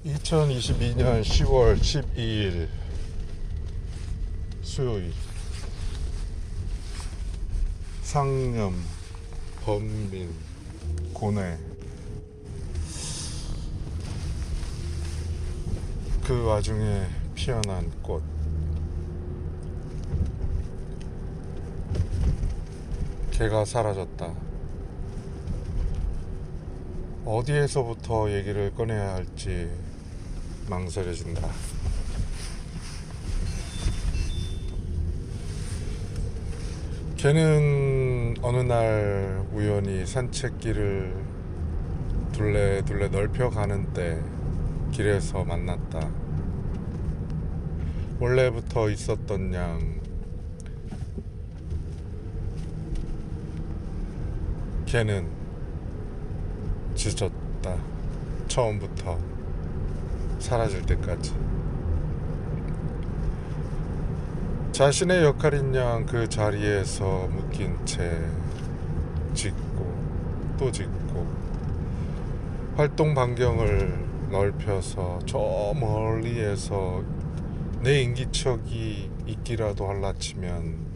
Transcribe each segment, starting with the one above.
2022년 10월 12일 수요일. 상념, 범민, 고뇌. 그 와중에 피어난 꽃. 걔가 사라졌다. 어디에서부터 얘기를 꺼내야 할지 망설여진다. 걔는 어느 날 우연히 산책길을 둘레둘레 넓혀가는 때 길에서 만났다. 원래부터 있었던 양 걔는 짖었다. 처음부터 사라질 때까지. 자신의 역할인 양 그 자리에서 묶인 채 짖고 또 짖고 활동 반경을 넓혀서 저 멀리에서 내 인기척이 있기라도 할라치면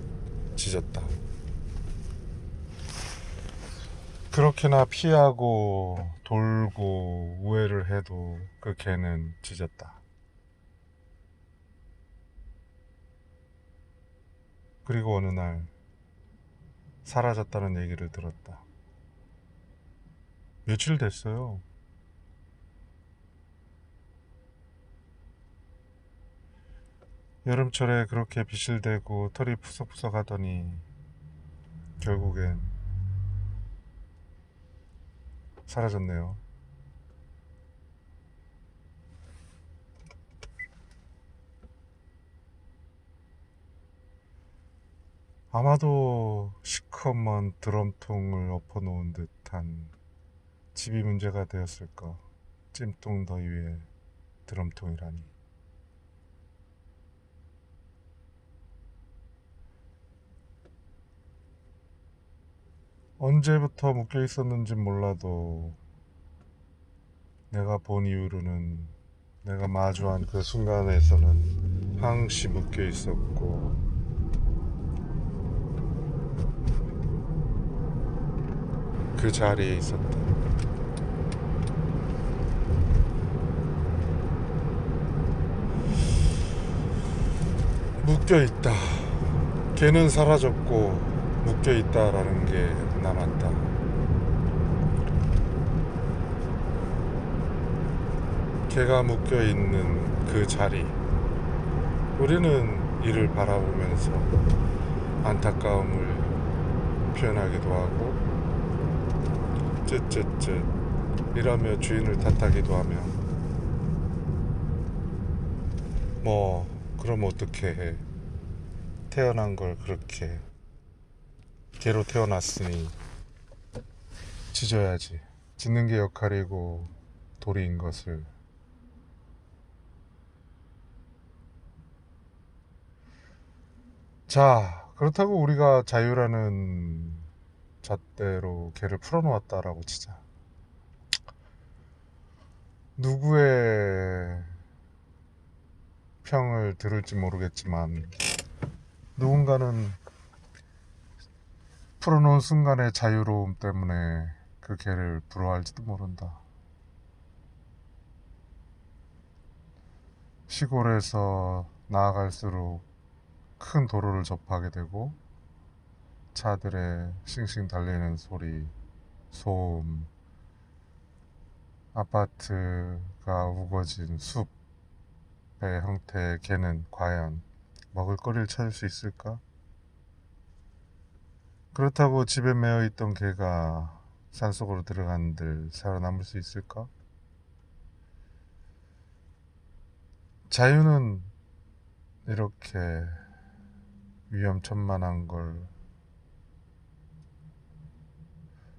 짖었다. 그렇게나 피하고 돌고 우회를 해도 그 개는 짖었다. 그리고 어느 날 사라졌다는 얘기를 들었다. 며칠 됐어요. 여름철에 그렇게 비실대고 털이 푸석푸석 하더니 결국엔 사라졌네요. 아마도 시커먼 드럼통을 엎어놓은 듯한 집이 문제가 되었을까. 찜통 더위에 드럼통이라니. 언제부터 묶여 있었는지 몰라도 내가 본 이후로는, 내가 마주한 그 순간에서는 항시 묶여 있었고, 그 자리에 있었다. 묶여 있다. 걔는 사라졌고 묶여 있다라는 게 남았다. 걔가 묶여 있는 그 자리. 우리는 이를 바라보면서 안타까움을 표현하기도 하고 쯧쯧쯧 이러며 주인을 탓하기도 하며, 뭐 그럼 어떻게 해. 태어난 걸 그렇게 개로 태어났으니 짖어야지. 짖는 게 역할이고 도리인 것을. 자, 그렇다고 우리가 자유라는 잣대로 개를 풀어놓았다라고 치자. 누구의 평을 들을지 모르겠지만 누군가는 풀어놓은 순간의 자유로움 때문에 그 개를 부러워할지도 모른다. 시골에서 나아갈수록 큰 도로를 접하게 되고 차들의 싱싱 달리는 소리, 소음, 아파트가 우거진 숲의 형태의 개는 과연 먹을거리를 찾을 수 있을까? 그렇다고 집에 매어있던 개가 산속으로 들어간들 살아남을 수 있을까? 자유는 이렇게 위험천만한 걸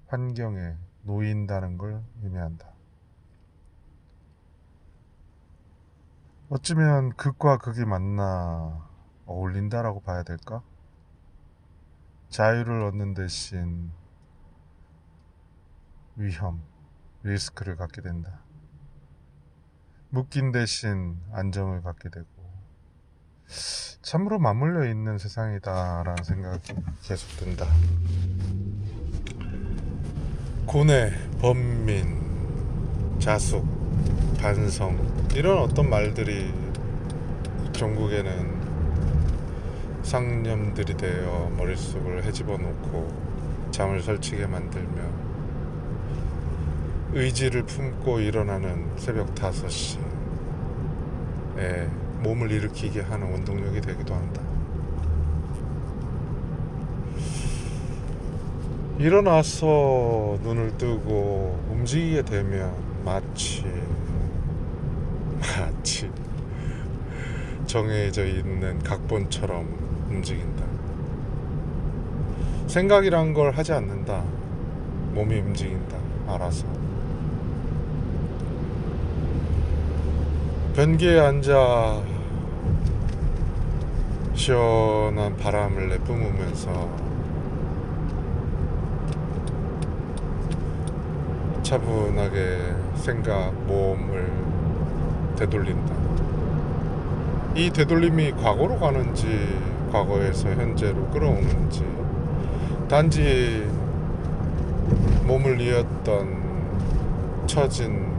환경에 놓인다는 걸 의미한다. 어쩌면 극과 극이 만나 어울린다라고 봐야 될까? 자유를 얻는 대신 위험, 리스크를 갖게 된다. 묶인 대신 안정을 갖게 되고 참으로 맞물려 있는 세상이다라는 생각이 계속 든다. 고뇌, 번민, 자숙, 반성 이런 어떤 말들이 종국에는 상념들이 되어 머릿속을 헤집어 놓고 잠을 설치게 만들며 의지를 품고 일어나는 새벽 5시에 몸을 일으키게 하는 원동력이 되기도 한다. 일어나서 눈을 뜨고 움직이게 되면 마치 정해져 있는 각본처럼 움직인다. 생각이란 걸 하지 않는다. 몸이 움직인다. 알아서. 변기에 앉아 시원한 바람을 내뿜으면서 차분하게 생각, 몸을 되돌린다. 이 되돌림이 과거로 가는지 과거에서 현재로 끌어오는지 단지 몸을 이었던 처진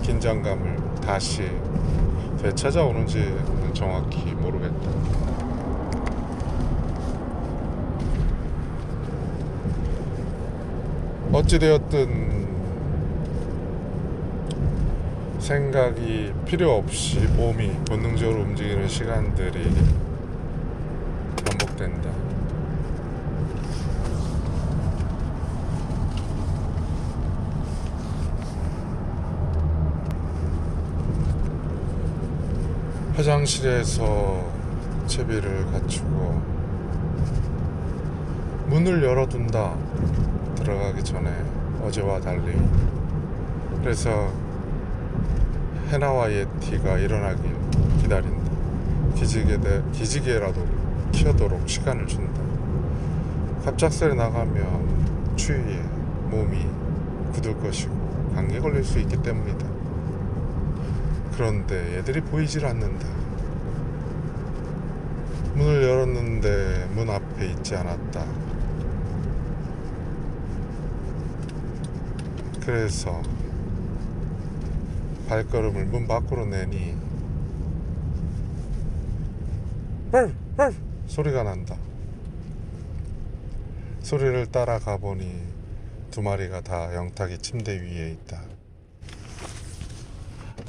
긴장감을 다시 되찾아오는지는 정확히 모르겠다. 어찌되었든 생각이 필요 없이 몸이 본능적으로 움직이는 시간들이 반복된다. 화장실에서 채비를 갖추고 문을 열어둔다. 들어가기 전에 어제와 달리. 그래서 해나와 예티가 일어나길 기다린다. 기지개라도 키우도록 시간을 준다. 갑작스레 나가면 추위에 몸이 굳을 것이고 감기에 걸릴 수 있기 때문이다. 그런데 얘들이 보이질 않는다. 문을 열었는데 문 앞에 있지 않았다. 그래서 발걸음을 문 밖으로 내니 소리가 난다. 소리를 따라가 보니 2마리가 다 영탁이 침대 위에 있다.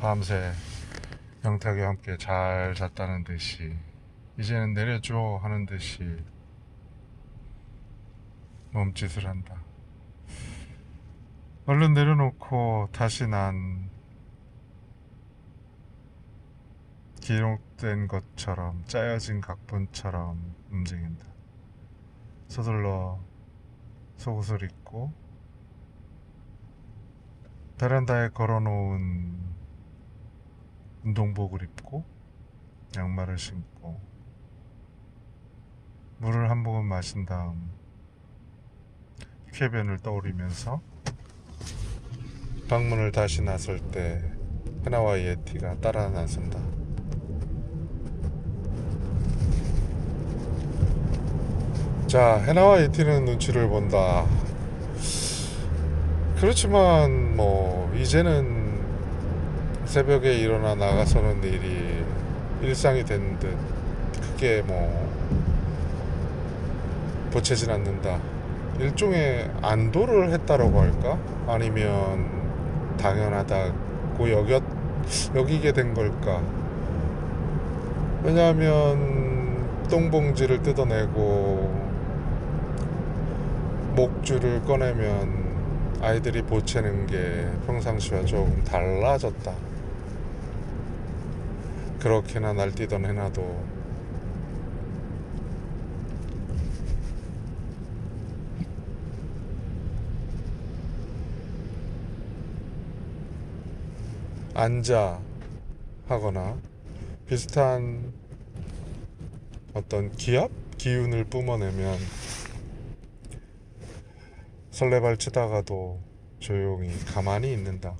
밤새 영탁이와 함께 잘 잤다는 듯이 이제는 내려줘 하는 듯이 몸짓을 한다. 얼른 내려놓고 다시 난 기록된 것처럼 짜여진 각본처럼 움직인다. 서둘러 속옷을 입고 베란다에 걸어놓은 운동복을 입고 양말을 신고 물을 한 모금 마신 다음 쾌변을 떠올리면서 방문을 다시 나설 때 해나와 예티가 따라 나선다. 자, 해나와 예티는 눈치를 본다. 그렇지만 뭐 이제는 새벽에 일어나 나가서는 일이 일상이 된 듯 크게 뭐 보채진 않는다. 일종의 안도를 했다라고 할까? 아니면 당연하다고 여기게 된 걸까? 왜냐하면 똥봉지를 뜯어내고 목줄을 꺼내면 아이들이 보채는 게 평상시와 조금 달라졌다. 그렇게나 날뛰던 해나도 앉아 하거나 비슷한 어떤 기운을 뿜어내면 설레발 치다가도 조용히 가만히 있는다.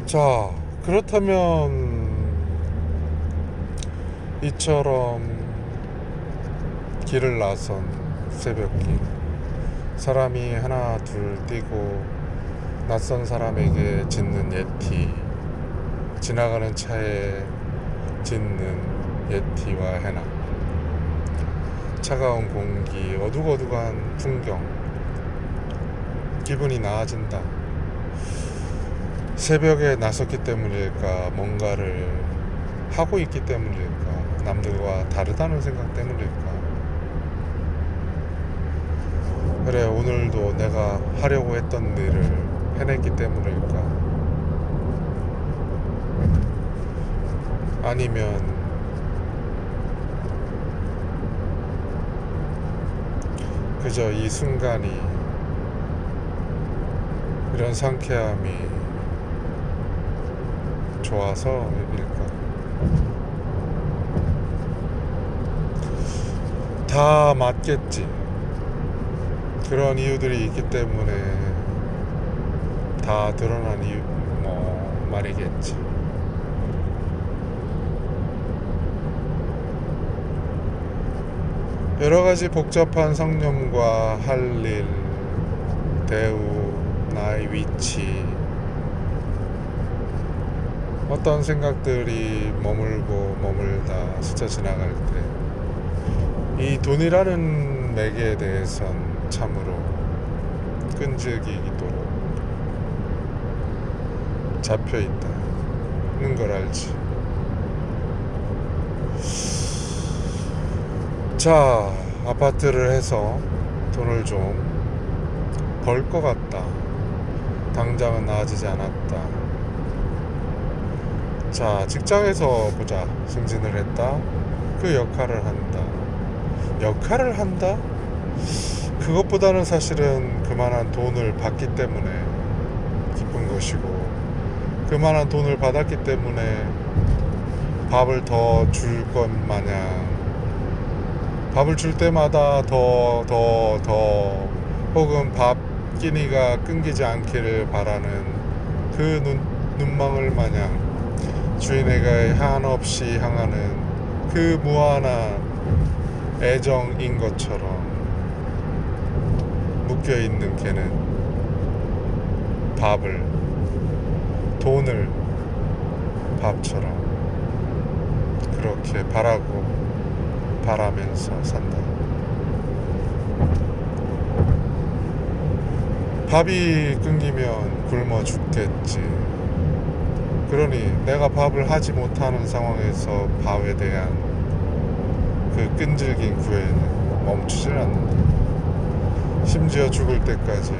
자, 그렇다면 이처럼 길을 나선 새벽길, 사람이 하나 둘 뛰고 낯선 사람에게 짖는 예티, 지나가는 차에 짖는 예티와 해나, 차가운 공기, 어둑어둑한 풍경, 기분이 나아진다. 새벽에 나섰기 때문일까, 뭔가를 하고 있기 때문일까, 남들과 다르다는 생각 때문일까. 그래, 오늘도 내가 하려고 했던 일을 해냈기 때문일까. 아니면 그저 이 순간이, 이런 상쾌함이 좋아서 일까. 다 맞겠지. 그런 이유들이 있기 때문에 다 드러난 이유 말이겠지. 여러가지 복잡한 성념과 할 일, 대우, 나의 위치, 어떤 생각들이 머물다 스쳐 지나갈 때 이 돈이라는 매개에 대해선 참으로 끈질기도록 잡혀있다는 걸 알지. 자, 아파트를 해서 돈을 좀 벌 것 같다. 당장은 나아지지 않았다. 자, 직장에서 보자. 승진을 했다. 그 역할을 한다. 역할을 한다? 그것보다는 사실은 그만한 돈을 받기 때문에 기쁜 것이고, 그만한 돈을 받았기 때문에 밥을 더 줄 것 마냥, 밥을 줄 때마다 더 혹은 밥 끼니가 끊기지 않기를 바라는 그 눈망울 마냥 주인에게 한없이 향하는 그 무한한 애정인 것처럼 묶여있는 걔는 돈을 밥처럼 그렇게 바라면서 산다. 밥이 끊기면 굶어 죽겠지. 그러니 내가 밥을 하지 못하는 상황에서 밥에 대한 그 끈질긴 구애는 멈추질 않는다. 심지어 죽을 때까지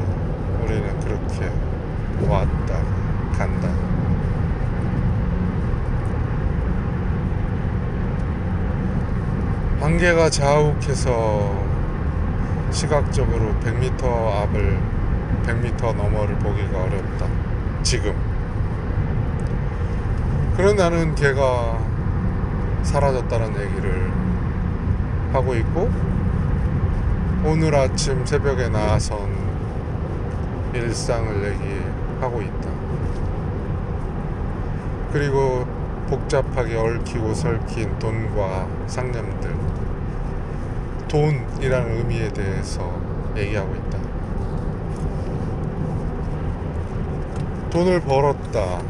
우리는 그렇게 왔다 간다. 한계가 자욱해서 시각적으로 100m 너머를 보기가 어렵다. 지금. 그런 나는 걔가 사라졌다는 얘기를 하고 있고, 오늘 아침 새벽에 나선 일상을 얘기하고 있다. 그리고 복잡하게 얽히고 설킨 돈과 상념들, 돈이라는 의미에 대해서 얘기하고 있다. 돈을 벌었다.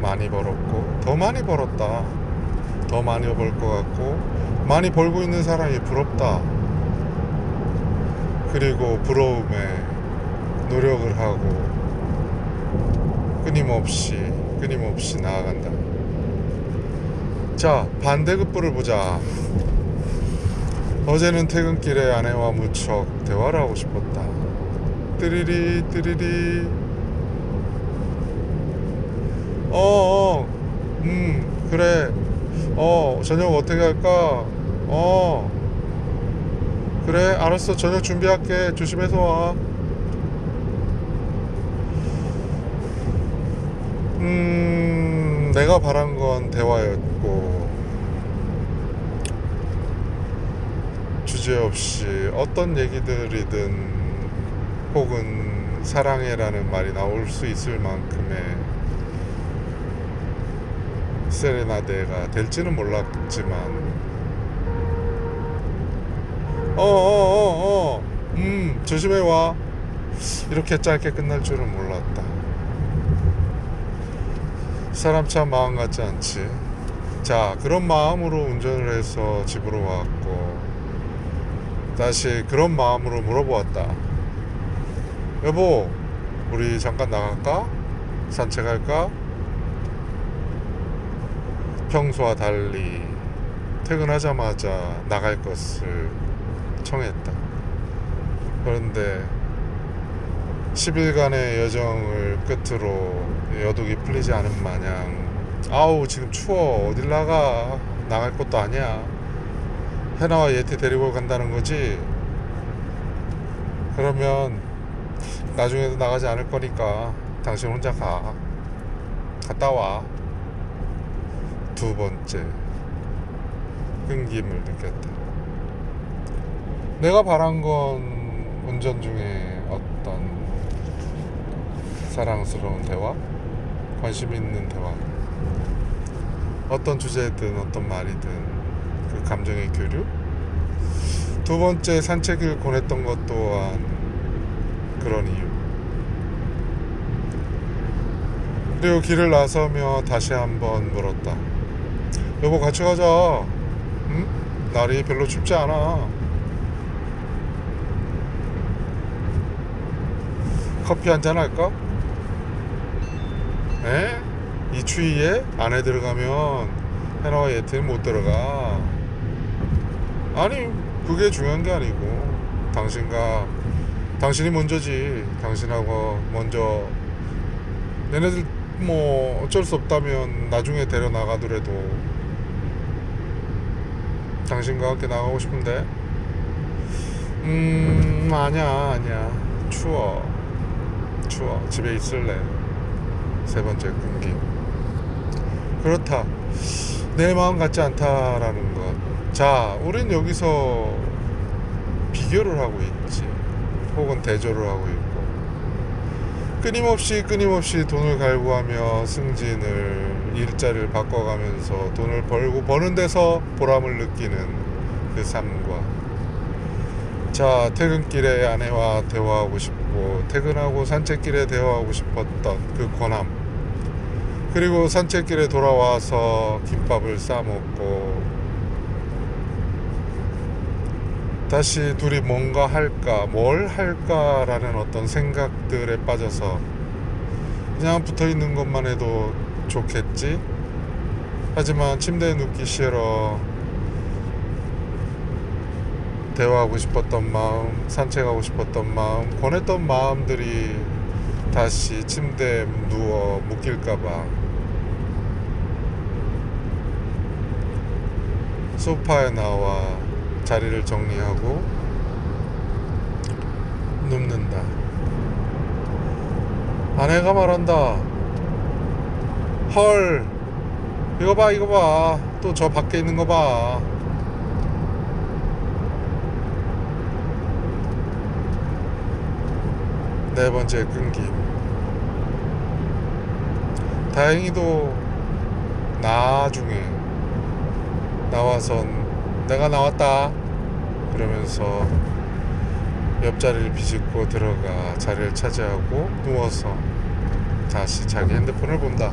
많이 벌었고, 더 많이 벌었다. 더 많이 벌 것 같고, 많이 벌고 있는 사람이 부럽다. 그리고 부러움에 노력을 하고 끊임없이 나아간다. 자, 반대급부를 보자. 어제는 퇴근길에 아내와 무척 대화를 하고 싶었다. 띠리리 그래. 저녁 어떻게 할까? 그래, 알았어. 저녁 준비할게. 조심해서 와. 내가 바란 건 대화였고, 주제없이 어떤 얘기들이든 혹은 사랑해라는 말이 나올 수 있을 만큼의 세레나데가 될지는 몰랐지만 어어어어 조심해 와. 이렇게 짧게 끝날 줄은 몰랐다. 사람 참 마음 같지 않지. 자, 그런 마음으로 운전을 해서 집으로 왔고 다시 그런 마음으로 물어보았다. 여보, 우리 잠깐 나갈까? 산책할까? 평소와 달리 퇴근하자마자 나갈 것을 청했다. 그런데 10일간의 여정을 끝으로 여독이 풀리지 않은 마냥 아우 지금 추워 어딜 나갈 것도 아니야. 해나와 예티 데리고 간다는 거지. 그러면 나중에도 나가지 않을 거니까 당신 혼자 갔다 와. 두 번째 끈김을 느꼈다. 내가 바란 건 운전 중에 어떤 사랑스러운 대화, 관심 있는 대화, 어떤 주제든 어떤 말이든 그 감정의 교류. 두 번째 산책을 권했던 것 또한 그런 이유. 그리고 길을 나서며 다시 한번 물었다. 여보 같이 가자. 응? 날이 별로 춥지 않아. 커피 한잔 할까? 에? 이 추위에 안에 들어가면 해나와 예티는 못 들어가. 아니 그게 중요한 게 아니고 당신이 먼저지. 당신하고 먼저 얘네들 뭐 어쩔 수 없다면 나중에 데려 나가더라도 당신과 함께 나가고 싶은데. 아니야 추워 집에 있을래. 세 번째 끈기. 그렇다. 내 마음 같지 않다라는 것. 자, 우린 여기서 비교를 하고 있지, 혹은 대조를 하고 있고, 끊임없이 돈을 갈구하며 승진을, 일자리를 바꿔가면서 돈을 벌고 버는 데서 보람을 느끼는 그 삶과, 자, 퇴근길에 아내와 대화하고 싶고 퇴근하고 산책길에 대화하고 싶었던 그 권함, 그리고 산책길에 돌아와서 김밥을 싸먹고 다시 둘이 뭔가 할까, 뭘 할까라는 어떤 생각들에 빠져서 그냥 붙어있는 것만 해도 좋겠지. 하지만 침대에 눕기 싫어. 대화하고 싶었던 마음, 산책하고 싶었던 마음, 권했던 마음들이 다시 침대에 누워 묶일까봐 소파에 나와 자리를 정리하고 눕는다. 아내가 말한다. 헐, 이거 봐. 또 저 밖에 있는 거 봐. 네 번째 끈김. 다행히도 나중에 나와선 내가 나왔다 그러면서 옆자리를 비집고 들어가 자리를 차지하고 누워서 다시 자기 핸드폰을 본다.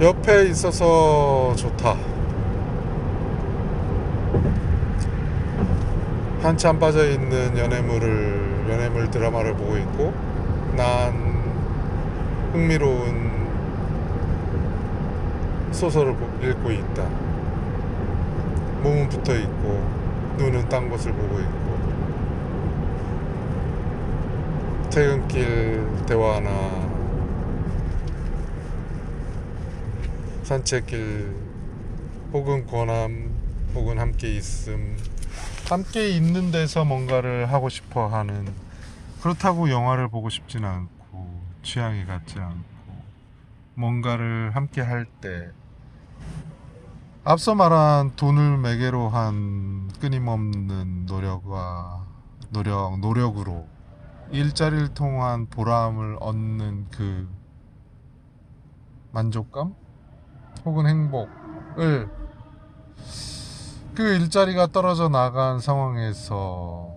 옆에 있어서 좋다. 한참 빠져있는 연애물 드라마를 보고 있고, 난 흥미로운 소설을 읽고 있다. 몸은 붙어있고 눈은 딴 곳을 보고 있고, 퇴근길 대화나 산책길 혹은 권함 혹은 함께 있음, 함께 있는 데서 뭔가를 하고 싶어 하는, 그렇다고 영화를 보고 싶진 않고 취향이 같지 않고, 뭔가를 함께 할 때 앞서 말한 돈을 매개로 한 끊임없는 노력으로 일자리를 통한 보람을 얻는 그 만족감 혹은 행복을 그 일자리가 떨어져 나간 상황에서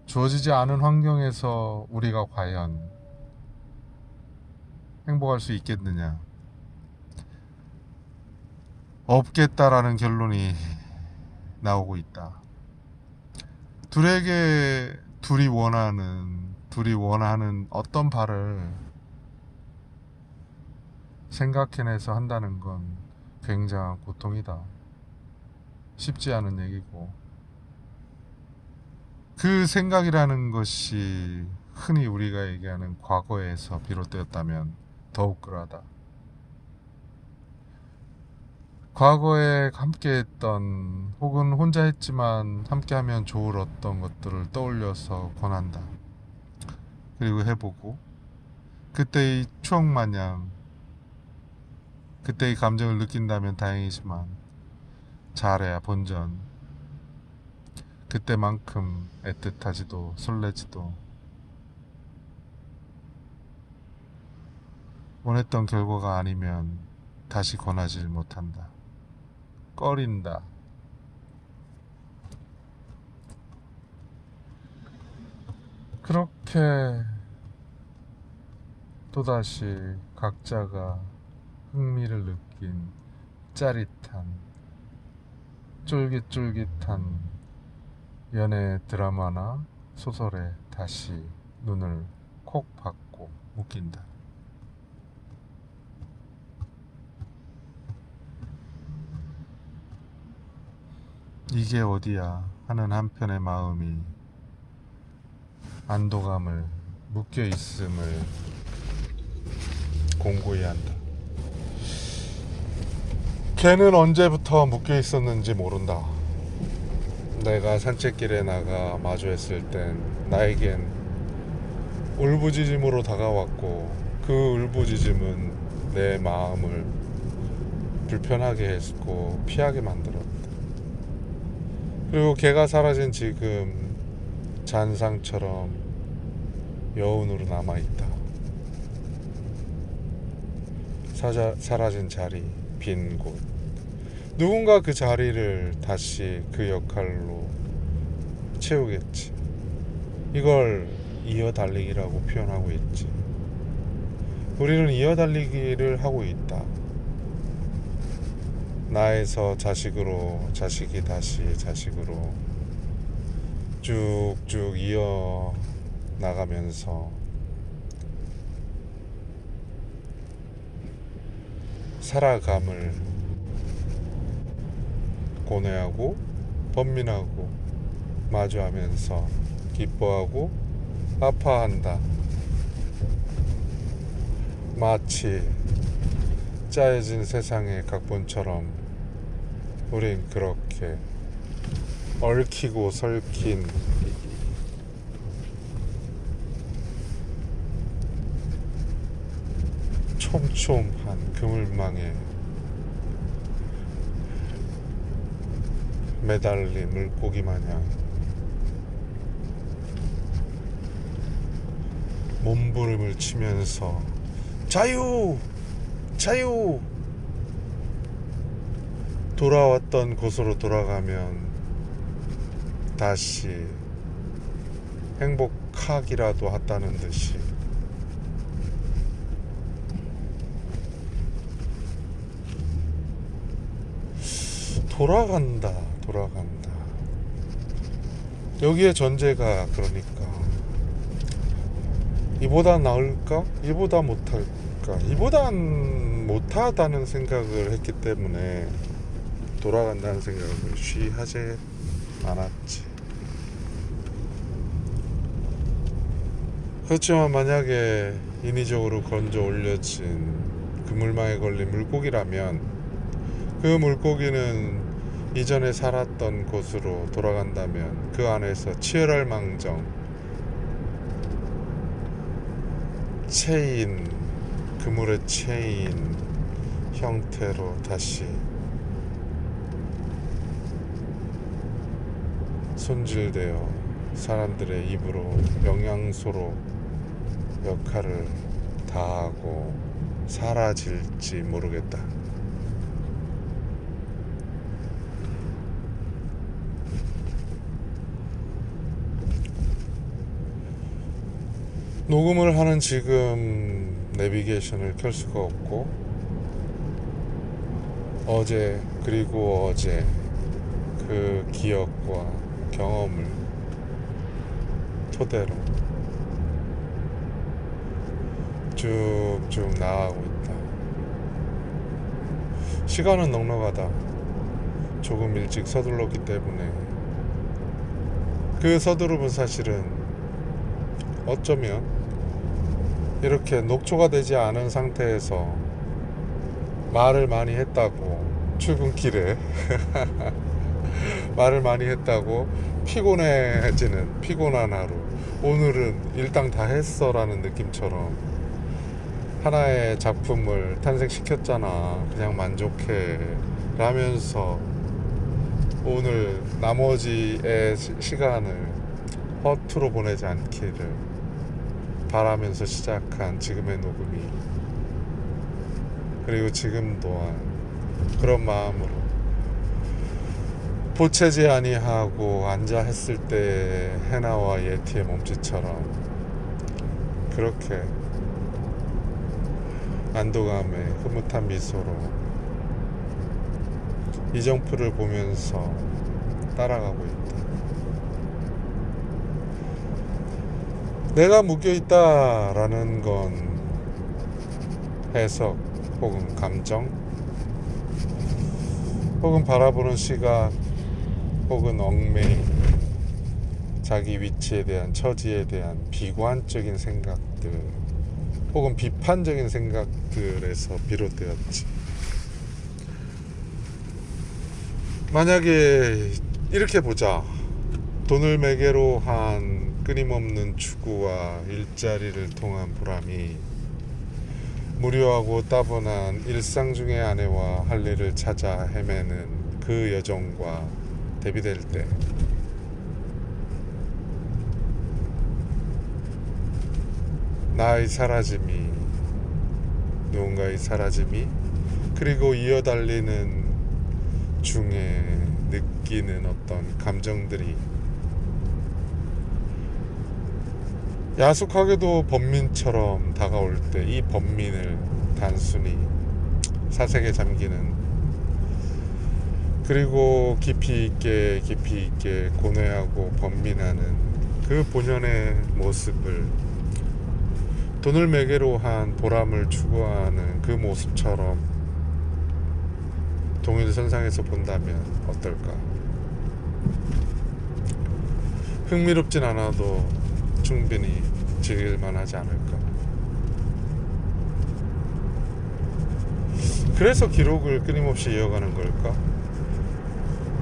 주어지지 않은 환경에서 우리가 과연 행복할 수 있겠느냐? 없겠다라는 결론이 나오고 있다. 둘이 원하는 어떤 바를 생각해내서 한다는 건 굉장한 고통이다. 쉽지 않은 얘기고, 그 생각이라는 것이 흔히 우리가 얘기하는 과거에서 비롯되었다면 더욱 그러하다. 과거에 함께했던 혹은 혼자 했지만 함께하면 좋을 어떤 것들을 떠올려서 권한다. 그리고 해보고 그때의 추억 마냥 그때의 감정을 느낀다면 다행이지만 잘해야 본전 그때만큼 애틋하지도 설레지도 원했던 결과가 아니면 다시 권하지 못한다. 꺼린다. 그렇게 또다시 각자가 흥미를 느낀 짜릿한 쫄깃쫄깃한 연애 드라마나 소설에 다시 눈을 콕 박고 웃긴다. 이게 어디야 하는 한편의 마음이 안도감을 묶여있음을 공고히 한다. 걔는 언제부터 묶여있었는지 모른다. 내가 산책길에 나가 마주했을 땐 나에겐 울부짖음으로 다가왔고 그 울부짖음은 내 마음을 불편하게 했고 피하게 만들었다. 그리고 걔가 사라진 지금 잔상처럼 여운으로 남아있다. 사라진 자리, 빈 곳. 누군가 그 자리를 다시 그 역할로 채우겠지. 이걸 이어달리기라고 표현하고 있지. 우리는 이어달리기를 하고 있다. 나에서 자식으로, 자식이 다시 자식으로 쭉쭉 이어 나가면서 살아감을 고뇌하고 번민하고 마주하면서 기뻐하고 아파한다. 마치 짜여진 세상의 각본처럼 우린 그렇게 얽히고 설킨 촘촘한 그물망에 매달린 물고기 마냥 몸부림을 치면서 자유! 자유! 돌아왔던 곳으로 돌아가면 다시 행복하기라도 했다는 듯이 돌아간다. 여기에 전제가 그러니까 이보다 나을까? 이보다 못할까? 이보단 못하다는 생각을 했기 때문에 돌아간다는 생각을 쉬하지 않았지. 그렇지만 만약에 인위적으로 건져 올려진 그물망에 걸린 물고기라면 그 물고기는 이전에 살았던 곳으로 돌아간다면 그 안에서 치열할 망정 체인, 그물의 체인 형태로 다시 손질되어 사람들의 입으로 영양소로 역할을 다하고 사라질지 모르겠다. 녹음을 하는 지금 내비게이션을 켤 수가 없고, 어제 그리고 어제 그 기억과 경험을 토대로 쭉쭉 나아가고 있다. 시간은 넉넉하다. 조금 일찍 서둘렀기 때문에 그 서두름은 사실은 어쩌면 이렇게 녹초가 되지 않은 상태에서 말을 많이 했다고, 출근길에 말을 많이 했다고 피곤해지는, 피곤한 하루, 오늘은 일당 다 했어 라는 느낌처럼 하나의 작품을 탄생시켰잖아, 그냥 만족해 라면서 오늘 나머지의 시간을 허투루 보내지 않기를 바라면서 시작한 지금의 녹음이, 그리고 지금 또한 그런 마음으로 보채지 아니하고 앉아 했을 때 해나와 예티의 몸짓처럼 그렇게 안도감에 흐뭇한 미소로 이정표를 보면서 따라가고 있다. 내가 묶여있다 라는 건 해석 혹은 감정 혹은 바라보는 시각 혹은 얽매임, 자기 위치에 대한, 처지에 대한 비관적인 생각들 혹은 비판적인 생각들에서 비롯되었지. 만약에 이렇게 보자. 돈을 매개로 한 끊임없는 추구와 일자리를 통한 보람이 무료하고 따분한 일상 중의 아내와 할 일을 찾아 헤매는 그 여정과 대비될 때, 나의 사라짐이, 누군가의 사라짐이, 그리고 이어달리는 중에 느끼는 어떤 감정들이 야속하게도 번민처럼 다가올 때, 이 번민을 단순히 사색에 잠기는, 그리고 깊이 있게 고뇌하고 번민하는 그 본연의 모습을 돈을 매개로 한 보람을 추구하는 그 모습처럼 동일선상에서 본다면 어떨까? 흥미롭진 않아도 충분히 즐길만 하지 않을까? 그래서 기록을 끊임없이 이어가는 걸까?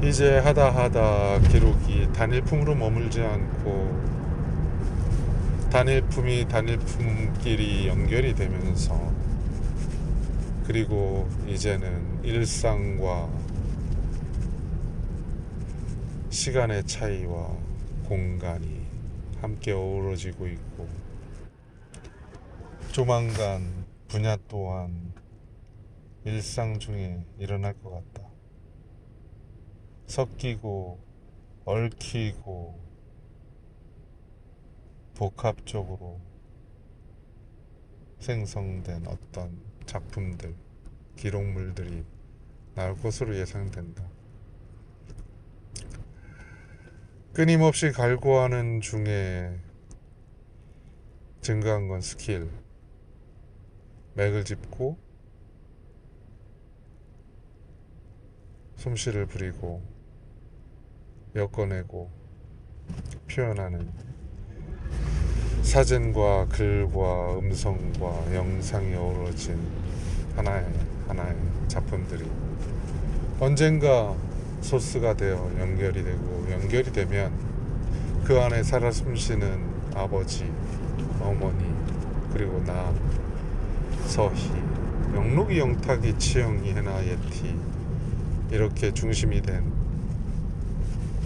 이제 하다 기록이 단일품으로 머물지 않고 단일품이 단일품끼리 연결이 되면서, 그리고 이제는 일상과 시간의 차이와 공간이 함께 어우러지고 있고, 조만간 분야 또한 일상 중에 일어날 것 같다. 섞이고 얽히고 복합적으로 생성된 어떤 작품들, 기록물들이 나올 것으로 예상된다. 끊임없이 갈구하는 중에 증가한 건 스킬, 맥을 짚고 솜씨를 부리고 엮어내고 표현하는, 사진과 글과 음성과 영상이 어우러진 하나의 작품들이 언젠가 소스가 되어 연결이 되고, 연결이 되면 그 안에 살아 숨쉬는 아버지, 어머니, 그리고 나, 서희, 영록이, 영탁이, 치영이, 해나, 예티, 이렇게 중심이 된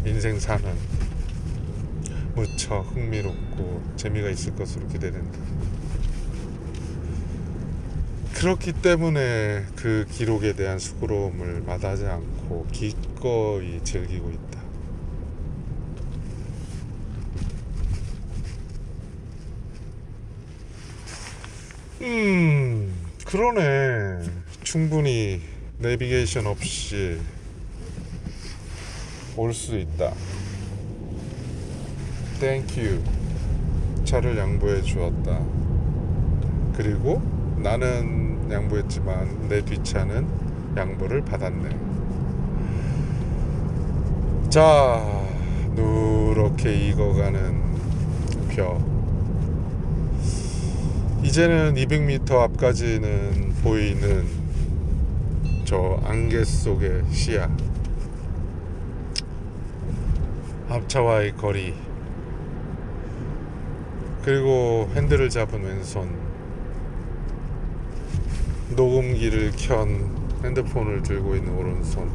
인생 사는 무척 흥미롭고 재미가 있을 것으로 기대된다. 그렇기 때문에 그 기록에 대한 수고로움을 마다하지 않고 기꺼이 즐기고 있다. 그러네. 충분히 내비게이션 없이 올 수 있다. 땡큐. 차를 양보해 주었다. 그리고 나는 양보했지만 내 뒷차는 양보를 받았네. 자, 누렇게 익어가는 벼. 이제는 200m 앞까지는 보이는 저 안개 속의 시야, 앞차와의 거리, 그리고 핸들을 잡은 왼손, 녹음기를 켠 핸드폰을 들고 있는 오른손,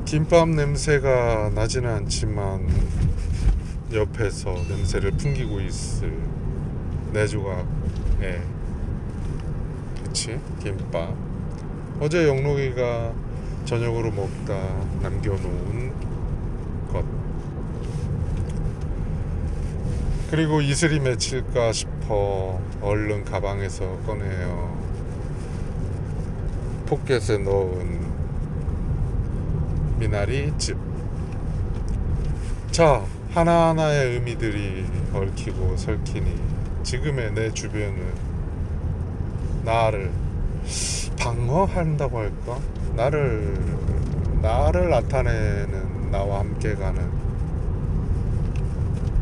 김밥 냄새가 나지는 않지만 옆에서 냄새를 풍기고 있을 내 조각에, 그치? 김밥. 어제 영록이가 저녁으로 먹다 남겨놓은 것. 그리고 이슬이 맺힐까 싶어 얼른 가방에서 꺼내어 포켓에 넣은 미나리 즙. 자, 하나하나의 의미들이 얽히고 설키니 지금의 내 주변은 나를 방어한다고 할까? 나를 나타내는, 나와 함께 가는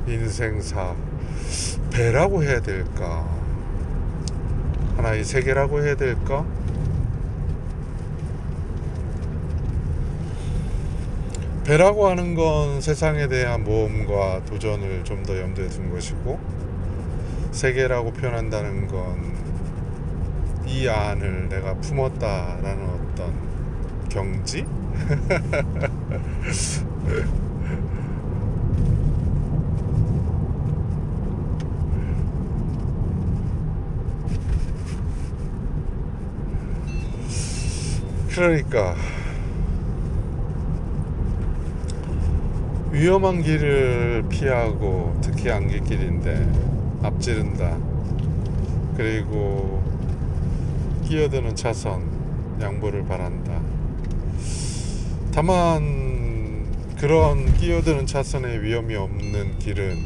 인생사, 배라고 해야 될까? 하나의 세계라고 해야 될까? 배라고 하는 건 세상에 대한 모험과 도전을 좀 더 염두에 둔 것이고, 세계라고 표현한다는 건 이 안을 내가 품었다라는 어떤 경지? 그러니까 위험한 길을 피하고, 특히 안갯길인데 앞지른다. 그리고 끼어드는 차선 양보를 바란다. 다만 그런 끼어드는 차선에 위험이 없는 길은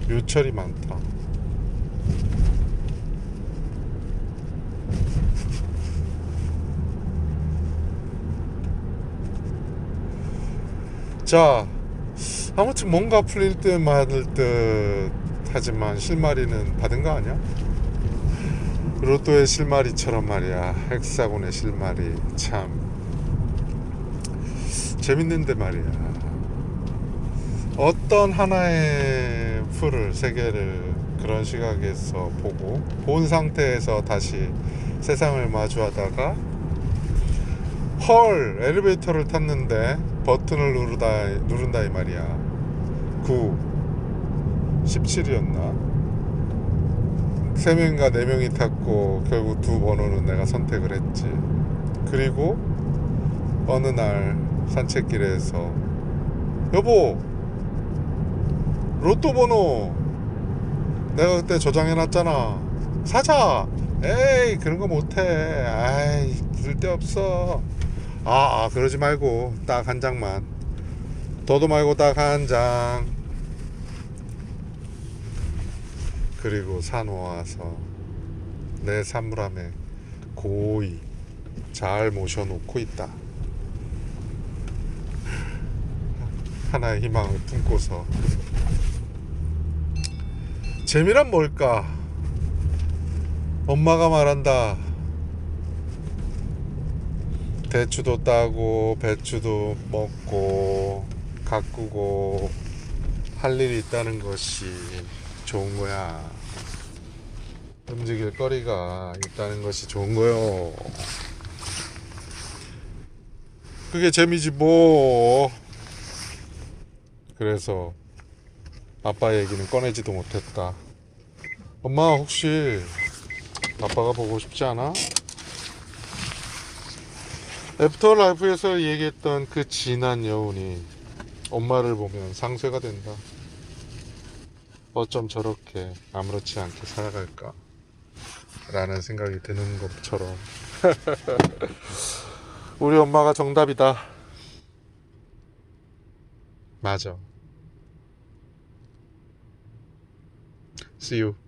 요철이 많다. 자, 아무튼 뭔가 풀릴 듯 말을 듯 하지만 실마리는 받은 거 아니야? 로또의 실마리처럼 말이야. 헥사곤의 실마리 참 재밌는데 말이야. 어떤 하나의 풀을, 세계를 그런 시각에서 보고 본 상태에서 다시 세상을 마주하다가 헐, 엘리베이터를 탔는데 버튼을 누른다 이 말이야. 9, 17이었나? 3명인가 4명이 탔고 결국 2번호는 내가 선택을 했지. 그리고 어느 날 산책길에서 여보, 로또 번호 내가 그때 저장해놨잖아, 사자. 에이, 그런 거 못해. 아이, 쓸데없어. 그러지 말고 딱 한 장만, 더도 말고 딱 한 장. 그리고 사놓아서 내 사물함에 고이 잘 모셔놓고 있다. 하나의 희망을 품고서. 재미란 뭘까? 엄마가 말한다. 대추도 따고 배추도 먹고 가꾸고 할 일이 있다는 것이 좋은 거야. 움직일 거리가 있다는 것이 좋은 거요. 그게 재미지 뭐. 그래서 아빠 얘기는 꺼내지도 못했다. 엄마 혹시 아빠가 보고 싶지 않아? 애프터 라이프에서 얘기했던 그 진한 여운이 엄마를 보면 상쇄가 된다. 어쩜 저렇게 아무렇지 않게 살아갈까? 라는 생각이 드는 것처럼 우리 엄마가 정답이다. 맞아. See you.